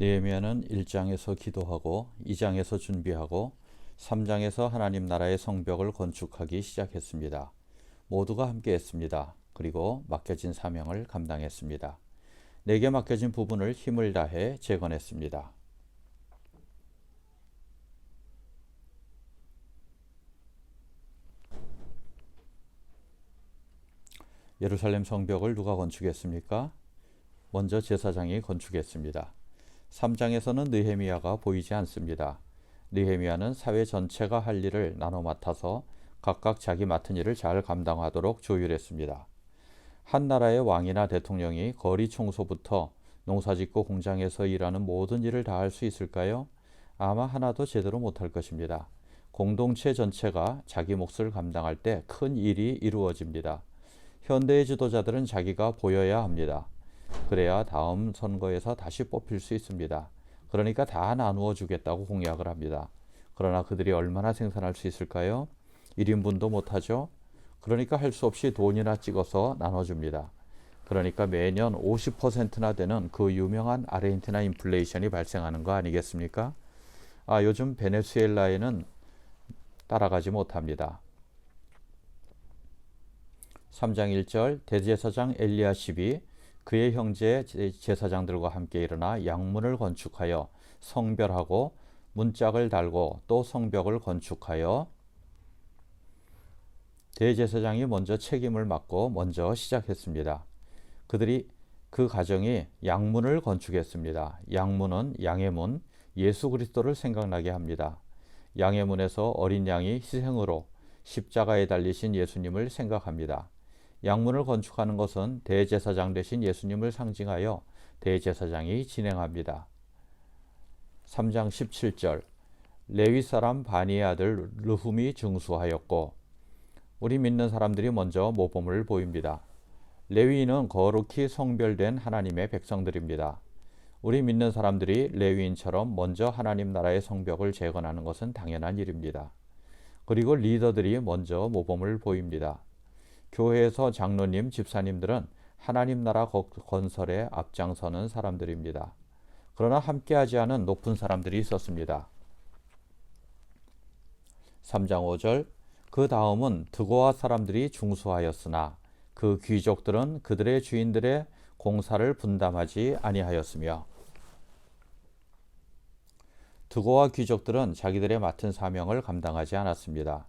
느헤미야는 1장에서 기도하고 2장에서 준비하고 3장에서 하나님 나라의 성벽을 건축하기 시작했습니다. 모두가 함께 했습니다. 그리고 맡겨진 사명을 감당했습니다. 내게 맡겨진 부분을 힘을 다해 재건했습니다. 예루살렘 성벽을 누가 건축했습니까? 먼저 제사장이 건축했습니다. 3장에서는 느헤미야가 보이지 않습니다. 느헤미야는 사회 전체가 할 일을 나눠 맡아서 각각 자기 맡은 일을 잘 감당하도록 조율했습니다. 한 나라의 왕이나 대통령이 거리 청소부터 농사짓고 공장에서 일하는 모든 일을 다 할 수 있을까요? 아마 하나도 제대로 못할 것입니다. 공동체 전체가 자기 몫을 감당할 때 큰 일이 이루어집니다. 현대의 지도자들은 자기가 보여야 합니다. 그래야 다음 선거에서 다시 뽑힐 수 있습니다. 그러니까 다 나누어 주겠다고 공약을 합니다. 그러나 그들이 얼마나 생산할 수 있을까요? 1인분도 못하죠? 그러니까 할 수 없이 돈이나 찍어서 나눠줍니다. 그러니까 매년 50%나 되는 그 유명한 아르헨티나 인플레이션이 발생하는 거 아니겠습니까? 요즘 베네수엘라에는 따라가지 못합니다. 3장 1절 대제사장 엘리야십이 그의 형제 제사장들과 함께 일어나 양문을 건축하여 성별하고 문짝을 달고 또 성벽을 건축하여 대제사장이 먼저 책임을 맡고 먼저 시작했습니다. 그들이 그 가정이 양문을 건축했습니다. 양문은 양의 문, 예수 그리스도를 생각나게 합니다. 양의 문에서 어린 양이 희생으로 십자가에 달리신 예수님을 생각합니다. 양문을 건축하는 것은 대제사장 되신 예수님을 상징하여 대제사장이 진행합니다. 3장 17절 레위 사람 바니의 아들 르훔이 중수하였고 우리 믿는 사람들이 먼저 모범을 보입니다. 레위인은 거룩히 성별된 하나님의 백성들입니다. 우리 믿는 사람들이 레위인처럼 먼저 하나님 나라의 성벽을 재건하는 것은 당연한 일입니다. 그리고 리더들이 먼저 모범을 보입니다. 교회에서 장로님, 집사님들은 하나님 나라 건설에 앞장서는 사람들입니다. 그러나 함께하지 않은 높은 사람들이 있었습니다. 3장 5절 그 다음은 드고아 사람들이 중수하였으나 그 귀족들은 그들의 주인들의 공사를 분담하지 아니하였으며 드고아 귀족들은 자기들의 맡은 사명을 감당하지 않았습니다.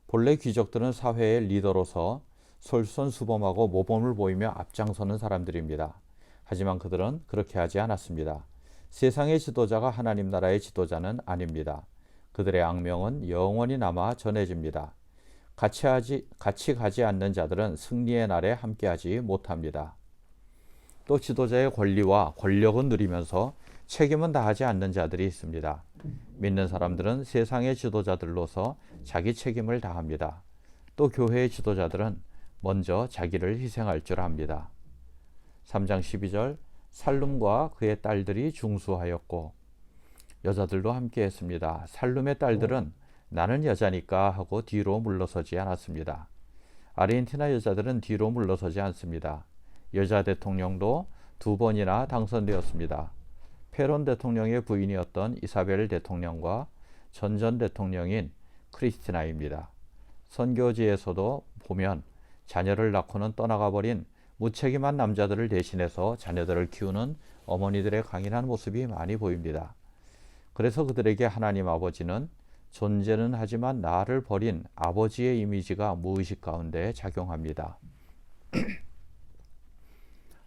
본래 귀족들은 사회의 리더로서 솔선수범하고 모범을 보이며 앞장서는 사람들입니다. 하지만 그들은 그렇게 하지 않았습니다. 세상의 지도자가 하나님 나라의 지도자는 아닙니다. 그들의 악명은 영원히 남아 전해집니다. 같이 가지 않는 자들은 승리의 날에 함께하지 못합니다. 또 지도자의 권리와 권력은 누리면서 책임은 다하지 않는 자들이 있습니다. 믿는 사람들은 세상의 지도자들로서 자기 책임을 다합니다. 또 교회의 지도자들은 먼저 자기를 희생할 줄 압니다. 3장 12절 살룸과 그의 딸들이 중수하였고 여자들도 함께 했습니다. 살룸의 딸들은 나는 여자니까 하고 뒤로 물러서지 않았습니다. 아르헨티나 여자들은 뒤로 물러서지 않습니다. 여자 대통령도 2번이나 당선되었습니다. 페론 대통령의 부인이었던 이사벨 대통령과 전 대통령인 크리스티나입니다. 선교지에서도 보면 자녀를 낳고는 떠나가 버린 무책임한 남자들을 대신해서 자녀들을 키우는 어머니들의 강인한 모습이 많이 보입니다. 그래서 그들에게 하나님 아버지는 존재는 하지만 나를 버린 아버지의 이미지가 무의식 가운데 작용합니다.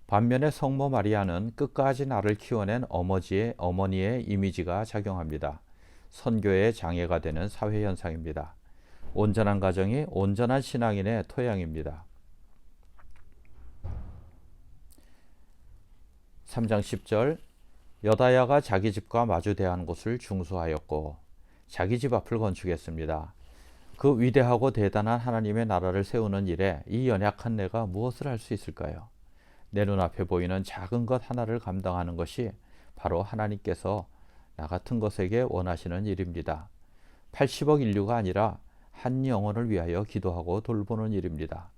반면에 성모 마리아는 끝까지 나를 키워낸 어머니의 이미지가 작용합니다. 선교의 장애가 되는 사회현상입니다. 온전한 가정이 온전한 신앙인의 토양입니다. 3장 10절 여다야가 자기 집과 마주 대한 곳을 중수하였고 자기 집 앞을 건축했습니다. 그 위대하고 대단한 하나님의 나라를 세우는 일에 이 연약한 내가 무엇을 할 수 있을까요? 내 눈앞에 보이는 작은 것 하나를 감당하는 것이 바로 하나님께서 나 같은 것에게 원하시는 일입니다. 80억 인류가 아니라 한 영혼을 위하여 기도하고 돌보는 일입니다.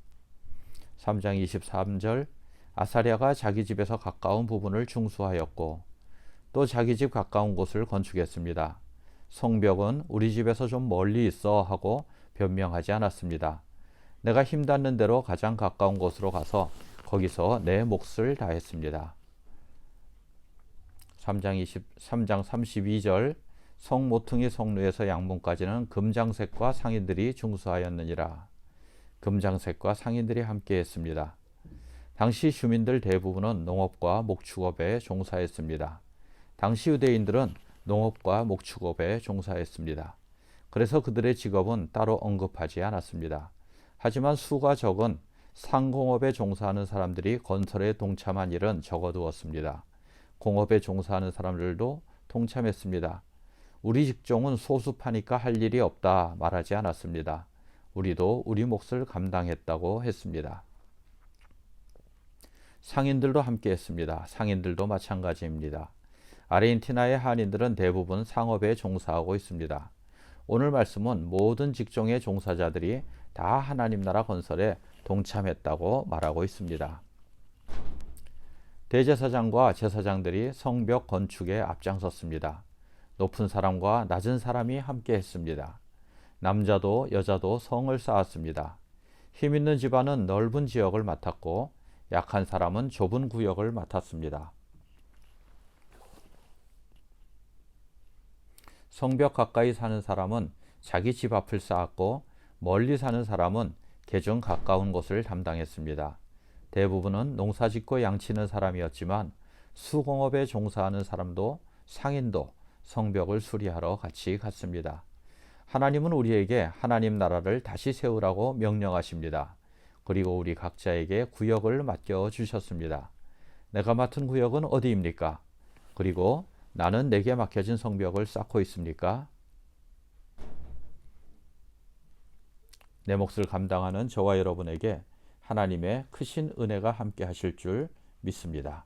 3장 23절 아사랴가 자기 집에서 가까운 부분을 중수하였고 또 자기 집 가까운 곳을 건축했습니다. 성벽은 우리 집에서 좀 멀리 있어 하고 변명하지 않았습니다. 내가 힘 닿는 대로 가장 가까운 곳으로 가서 거기서 내 몫을 다했습니다. 3장 32절 성 모퉁이 성루에서 양문까지는 금장색과 상인들이 중수하였느니라. 금장색과 상인들이 함께했습니다. 당시 주민들 대부분은 농업과 목축업에 종사했습니다. 당시 유대인들은 농업과 목축업에 종사했습니다. 그래서 그들의 직업은 따로 언급하지 않았습니다. 하지만 수가 적은 상공업에 종사하는 사람들이 건설에 동참한 일은 적어두었습니다. 공업에 종사하는 사람들도 동참했습니다. 우리 직종은 소수파니까 할 일이 없다 말하지 않았습니다. 우리도 우리 몫을 감당했다고 했습니다. 상인들도 함께 했습니다. 상인들도 마찬가지입니다. 아르헨티나의 한인들은 대부분 상업에 종사하고 있습니다. 오늘 말씀은 모든 직종의 종사자들이 다 하나님 나라 건설에 동참했다고 말하고 있습니다. 대제사장과 제사장들이 성벽 건축에 앞장섰습니다. 높은 사람과 낮은 사람이 함께 했습니다. 남자도 여자도 성을 쌓았습니다. 힘 있는 집안은 넓은 지역을 맡았고 약한 사람은 좁은 구역을 맡았습니다. 성벽 가까이 사는 사람은 자기 집 앞을 쌓았고 멀리 사는 사람은 개중 가까운 곳을 담당했습니다. 대부분은 농사짓고 양치는 사람이었지만 수공업에 종사하는 사람도 상인도 성벽을 수리하러 같이 갔습니다. 하나님은 우리에게 하나님 나라를 다시 세우라고 명령하십니다. 그리고 우리 각자에게 구역을 맡겨 주셨습니다. 내가 맡은 구역은 어디입니까? 그리고 나는 내게 맡겨진 성벽을 쌓고 있습니까? 내 몫을 감당하는 저와 여러분에게 하나님의 크신 은혜가 함께 하실 줄 믿습니다.